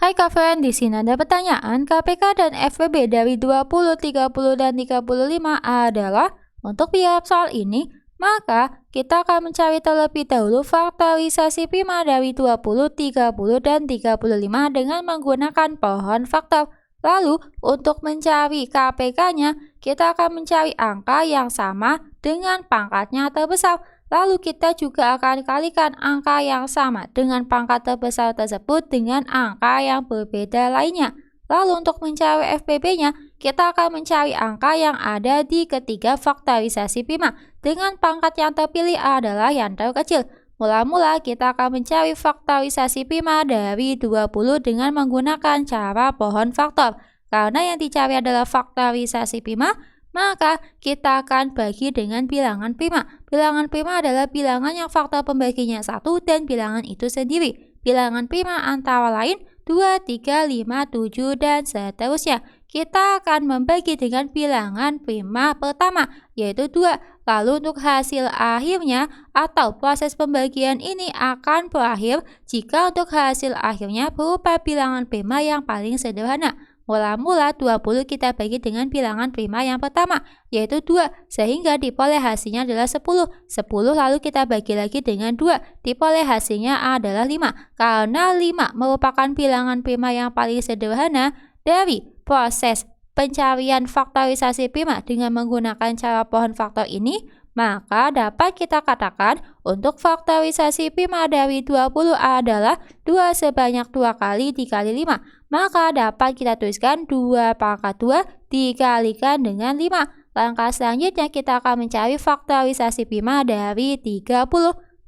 Hai Kak Fen, di sini ada pertanyaan KPK dan FWB dari 20, 30, dan 35 adalah untuk menjawab soal ini, maka kita akan mencari terlebih dahulu faktorisasi prima dari 20, 30, dan 35 dengan menggunakan pohon faktor. Lalu, untuk mencari KPK-nya, kita akan mencari angka yang sama dengan pangkatnya terbesar. Lalu kita juga akan kalikan angka yang sama dengan pangkat terbesar tersebut dengan angka yang berbeda lainnya. Lalu untuk mencari FPB-nya, kita akan mencari angka yang ada di ketiga faktorisasi prima dengan pangkat yang terpilih adalah yang terkecil. Mula-mula kita akan mencari faktorisasi prima dari 20 dengan menggunakan cara pohon faktor. Karena yang dicari adalah faktorisasi prima, maka kita akan bagi dengan bilangan prima. Bilangan prima adalah bilangan yang faktor pembaginya 1 dan bilangan itu sendiri. Bilangan prima antara lain 2, 3, 5, 7, dan seterusnya. Kita akan membagi dengan bilangan prima pertama, yaitu 2. Lalu untuk hasil akhirnya atau proses pembagian ini akan berakhir jika untuk hasil akhirnya berupa bilangan prima yang paling sederhana. Mula-mula 20 kita bagi dengan bilangan prima yang pertama, yaitu 2, sehingga diperoleh hasilnya adalah 10. 10 lalu kita bagi lagi dengan 2, diperoleh hasilnya adalah 5. Karena 5 merupakan bilangan prima yang paling sederhana dari proses pencarian faktorisasi prima dengan menggunakan cara pohon faktor ini, maka dapat kita katakan untuk faktorisasi prima dari 20 adalah 2 sebanyak 2 kali dikali 5. Maka dapat kita tuliskan 2 pangkat 2 dikalikan dengan 5. Langkah selanjutnya kita akan mencari faktorisasi prima dari 30.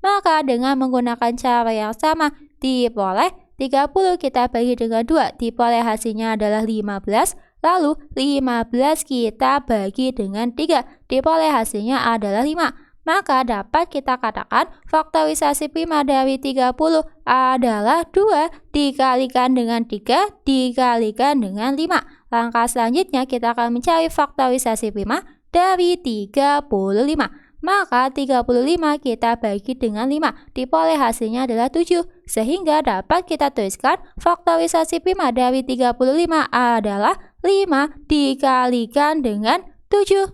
Maka dengan menggunakan cara yang sama diperoleh 30 kita bagi dengan 2, diperoleh hasilnya adalah 15. Lalu 15 kita bagi dengan 3, diperoleh hasilnya adalah 5. Maka dapat kita katakan faktorisasi prima dari 30 adalah 2 dikalikan dengan 3 dikalikan dengan 5. Langkah selanjutnya kita akan mencari faktorisasi prima dari 35. Maka 35 kita bagi dengan 5, diperoleh hasilnya adalah 7. Sehingga dapat kita tuliskan faktorisasi prima dari 35 adalah 5 dikalikan dengan 7.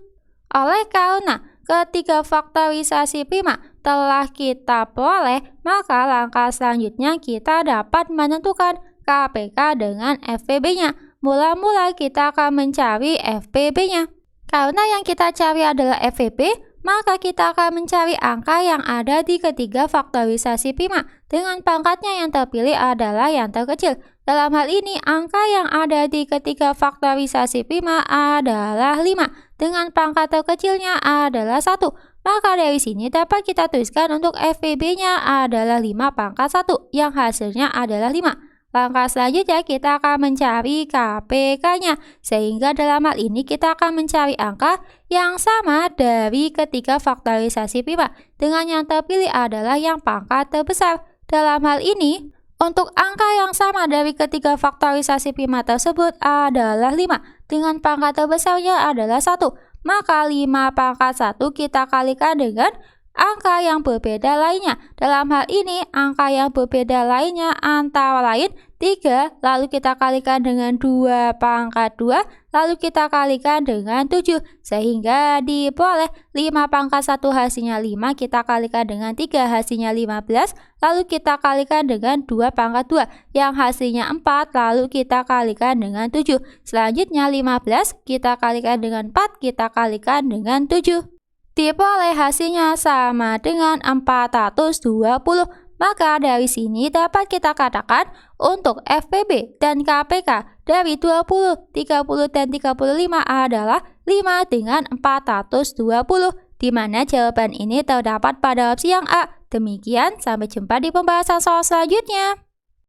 Oleh karena ketika faktorisasi prima telah kita peroleh, maka langkah selanjutnya kita dapat menentukan KPK dengan FPB-nya. Mula-mula kita akan mencari FPB-nya. Karena yang kita cari adalah FPB, maka kita akan mencari angka yang ada di ketiga faktorisasi prima dengan pangkatnya yang terpilih adalah yang terkecil. Dalam hal ini, angka yang ada di ketiga faktorisasi prima adalah 5 dengan pangkat terkecilnya adalah 1. Maka dari sini dapat kita tuliskan untuk FPB-nya adalah 5 pangkat 1 yang hasilnya adalah 5. Langkah selanjutnya kita akan mencari KPK-nya, sehingga dalam hal ini kita akan mencari angka yang sama dari ketiga faktorisasi prima dengan yang terpilih adalah yang pangkat terbesar. Dalam hal ini, untuk angka yang sama dari ketiga faktorisasi prima tersebut adalah 5 dengan pangkat terbesarnya adalah 1. Maka 5 pangkat 1 kita kalikan dengan angka yang berbeda lainnya. Dalam hal ini, angka yang berbeda lainnya antara lain 3, lalu kita kalikan dengan 2 pangkat 2, lalu kita kalikan dengan 7. Sehingga diperoleh 5 pangkat 1 hasilnya 5, kita kalikan dengan 3 hasilnya 15, lalu kita kalikan dengan 2 pangkat 2 yang hasilnya 4, lalu kita kalikan dengan 7. Selanjutnya 15, kita kalikan dengan 4, kita kalikan dengan 7. Diperoleh hasilnya sama dengan 420. Maka dari sini dapat kita katakan untuk FPB dan KPK dari 20, 30, dan 35 adalah 5 dengan 420, di mana jawaban ini terdapat pada opsi yang A. Demikian, sampai jumpa di pembahasan soal selanjutnya.